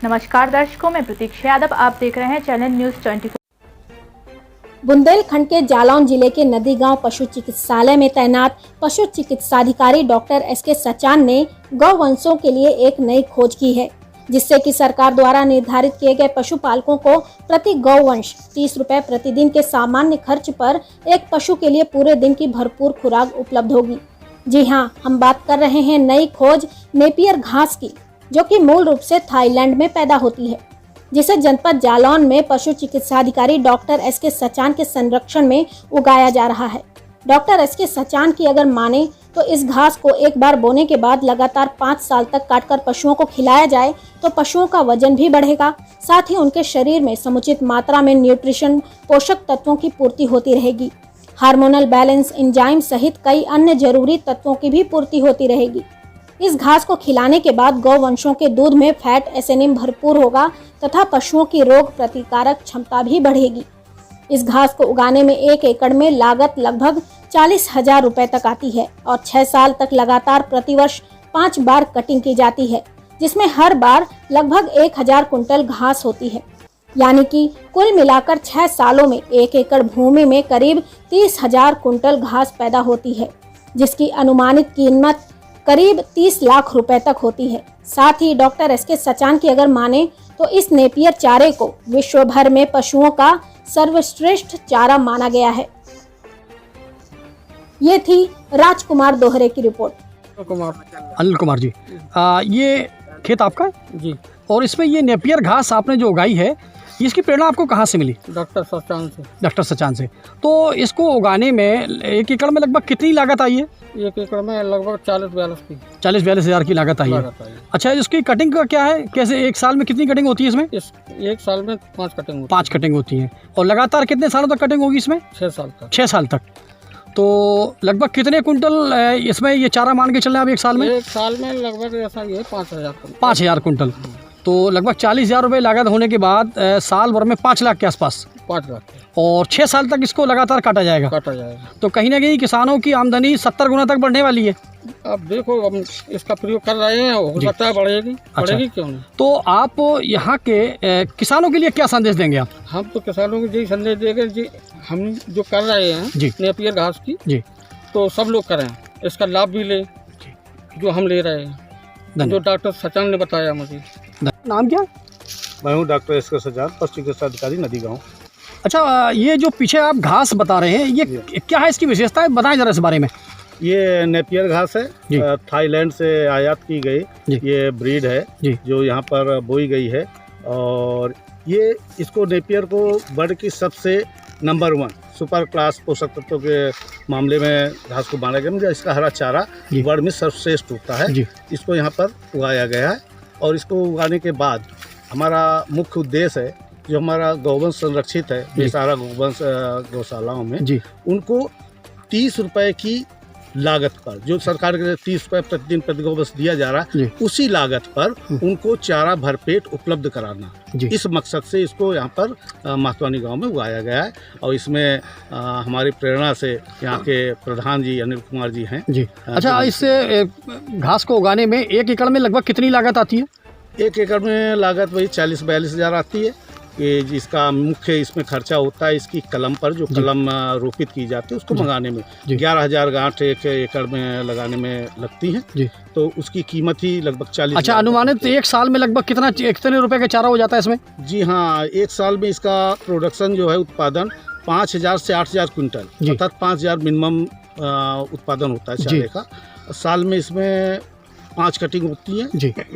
नमस्कार दर्शकों, मैं प्रतीक्षा यादव, आप देख रहे हैं चैनल न्यूज 24। बुंदेलखंड के जालौन जिले के नदी गांव पशु चिकित्सालय में तैनात पशु चिकित्साधिकारी डॉक्टर एसके सचान ने गौवंशों के लिए एक नई खोज की है, जिससे कि सरकार द्वारा निर्धारित किए गए पशुपालकों को प्रति गौवंश 30 रुपए प्रतिदिन के सामान्य खर्च पर एक पशु के लिए पूरे दिन की भरपूर खुराक उपलब्ध होगी। जी हां, हम बात कर रहे हैं नई खोज नेपियर घास की, जो कि मूल रूप से थाईलैंड में पैदा होती है, जिसे जनपद जालौन में पशु चिकित्साधिकारी डॉक्टर एसके सचान के संरक्षण में उगाया जा रहा है। डॉक्टर एसके सचान की अगर माने तो इस घास को एक बार बोने के बाद लगातार 5 साल तक काटकर पशुओं को खिलाया जाए तो पशुओं का वजन भी बढ़ेगा, साथ ही उनके शरीर में समुचित मात्रा में न्यूट्रिशन पोषक तत्वों की पूर्ति होती रहेगी। हार्मोनल बैलेंस, एंजाइम सहित कई अन्य जरूरी तत्वों की भी पूर्ति होती रहेगी। इस घास को खिलाने के बाद गौवंशों के दूध में फैट एसेनिम भरपूर होगा तथा पशुओं की रोग प्रतिकारक क्षमता भी बढ़ेगी। इस घास को उगाने में 1 एकड़ में लागत लगभग 40,000 रुपए तक आती है और 6 साल तक लगातार प्रतिवर्ष 5 बार कटिंग की जाती है, जिसमें हर बार लगभग 1000 कुंटल घास होती है। यानी कि कुल मिलाकर 6 सालों में 1 एकड़ भूमि में करीब 30,000 कुंटल घास पैदा होती है, जिसकी अनुमानित कीमत करीब 30 लाख रुपए तक होती है। साथ ही डॉक्टर एसके सचान की अगर माने तो इस नेपियर चारे को विश्व भर में पशुओं का सर्वश्रेष्ठ चारा माना गया है। ये थी राजकुमार दोहरे की रिपोर्ट। अनिल कुमार जी, ये खेत आपका है जी, और इसमें ये नेपियर घास आपने जो उगाई है, इसकी प्रेरणा आपको कहाँ से मिली? डॉक्टर सचान से। डॉक्टर सचान से। तो इसको उगाने में 1 एकड़ में लगभग कितनी लागत आई है? 1 एकड़ में लगभग 40-42 हज़ार की लागत आई है। अच्छा, इसकी कटिंग का क्या है, कैसे एक साल में कितनी कटिंग होती है इसमें? एक साल में 5 कटिंग होती है। 5 कटिंग होती है। और लगातार कितने सालों तक कटिंग होगी इसमें? 6 साल तक। 6 साल तक। तो लगभग कितने कुंटल इसमें ये चारा मान के चल रहे हैं आप एक साल में? एक साल में लगभग ऐसा ही है 5,000 5,000 कुंटल। तो लगभग 40,000 रुपये लागत होने के बाद साल भर में 5 लाख के आसपास। 5 लाख और 6 साल तक इसको लगातार काटा जाएगा। तो कहीं ना कहीं किसानों की आमदनी 70 गुना तक बढ़ने वाली है। अब देखो, हम इसका प्रयोग कर रहे हैं, हो सकता है बढ़ेगी। बढ़ेगी क्यों नहीं। तो आप यहाँ के किसानों के लिए क्या संदेश देंगे आप? हम तो किसानों को यही संदेश देंगे जी, हम जो कर रहे हैं जी नेपियर घास की जी, तो सब लोग करें, इसका लाभ भी ले जो हम ले रहे हैं, जो डॉक्टर सचान ने बताया मुझे। नाम क्या? मैं हूँ डॉक्टर एसके सचान, पशु चिकित्सा अधिकारी नदी गाँव। अच्छा, ये जो पीछे आप घास बता रहे हैं, ये क्या है, इसकी विशेषता है, बताएं जरा इस बारे में। ये नेपियर घास है, थाईलैंड से आयात की गई ये ब्रीड है जो यहाँ पर बोई गई है। और ये इसको नेपियर को वर्ल्ड की सबसे नंबर 1 सुपर क्लास पोषक तत्वों के मामले में घास को माना गया। इसका हरा चारा वर्ल्ड में सर्वश्रेष्ठ होता है। इसको यहाँ पर उगाया गया है और इसको उगाने के बाद हमारा मुख्य उद्देश्य है, जो हमारा गौवंश संरक्षित है बेसारा गौवंश गौशालाओं में, उनको 30 रुपए की लागत पर, जो सरकार के 30 रुपए प्रतिदिन प्रति गौवंश दिया जा रहा है, उसी लागत पर उनको चारा भरपेट उपलब्ध कराना, इस मकसद से इसको यहाँ पर मातवानी गांव में उगाया गया है। और इसमें हमारी प्रेरणा से यहाँ के प्रधान जी अनिल कुमार जी हैं जी। अच्छा, इससे घास को उगाने में 1 एकड़ में लगभग कितनी लागत आती है? 1 एकड़ में लागत वही 40-42 हज़ार आती है। कि जिसका मुख्य इसमें खर्चा होता है इसकी कलम पर, जो कलम रोपित की जाती है उसको मंगाने में 11,000 गांठ 1 एकड़ में लगाने में लगती हैं। तो उसकी कीमत ही लगभग 40। अच्छा, अनुमानित 1 साल में लगभग कितने रुपए का चारा हो जाता है इसमें? जी हाँ, 1 साल में इसका प्रोडक्शन जो है उत्पादन 5,000 से 8,000 कुंटल, अर्थात 5,000 मिनिमम उत्पादन होता है चारे का। साल में इसमें 5 कटिंग होती है,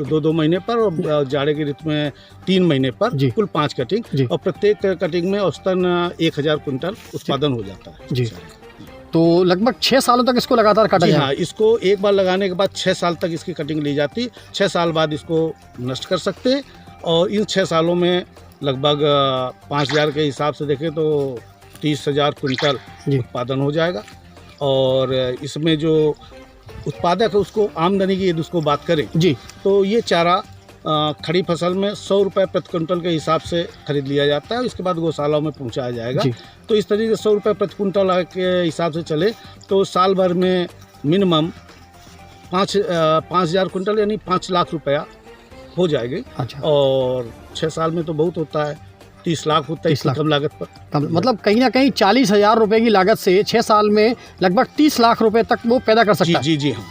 2-2 महीने पर, और जाड़े की ऋतु में 3 महीने पर कुल 5 कटिंग, और प्रत्येक कटिंग में औसतन 1,000 कुंटल उत्पादन हो जाता है जी। तो लगभग 6 सालों तक इसको लगातार काटा जाए? हाँ, इसको एक बार लगाने के बाद 6 साल तक इसकी कटिंग ली जाती। 6 साल बाद इसको नष्ट कर सकते हैं और इन 6 सालों में लगभग 5,000 के हिसाब से देखें तो 30,000 कुंटल उत्पादन हो जाएगा। और इसमें जो उत्पादक है उसको आमदनी की यदि उसको बात करें जी, तो ये चारा खड़ी फसल में 100 रुपये प्रति क्विंटल के हिसाब से खरीद लिया जाता है। इसके बाद गौशालाओं में पहुंचाया जाएगा। तो इस तरीके से 100 रुपये प्रति क्विंटल के हिसाब से चले तो साल भर में मिनिमम 5,000 कुंटल यानी 5 लाख रुपया हो जाएगी। अच्छा। और 6 साल में तो बहुत होता है, 30 लाख होता है इसकी कम लागत पर। मतलब कहीं ना कहीं 40,000 रुपए की लागत से 6 साल में लगभग 30 लाख रुपए तक वो पैदा कर सकता है। जी जी हाँ।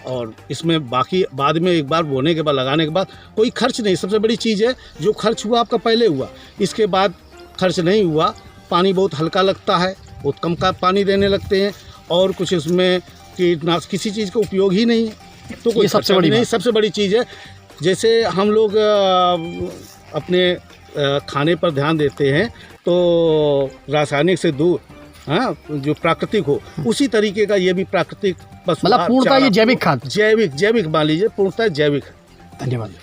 और इसमें बाकी बाद में एक बार बोने के बाद, लगाने के बाद कोई खर्च नहीं। सबसे बड़ी चीज़ है, जो खर्च हुआ आपका पहले हुआ, इसके बाद खर्च नहीं हुआ। पानी बहुत हल्का लगता है, बहुत कम का पानी देने लगते हैं, और कुछ इसमें कीटनाशक किसी चीज़ का उपयोग ही नहीं है, तो कोई सबसे बड़ी नहीं। सबसे बड़ी चीज़ है, जैसे हम लोग अपने खाने पर ध्यान देते हैं तो रासायनिक से दूर, हाँ, जो प्राकृतिक हो, उसी तरीके का ये भी प्राकृतिक, मतलब पूर्णतः ये जैविक खाद, जैविक मान लीजिए, पूर्णतः जैविक। धन्यवाद।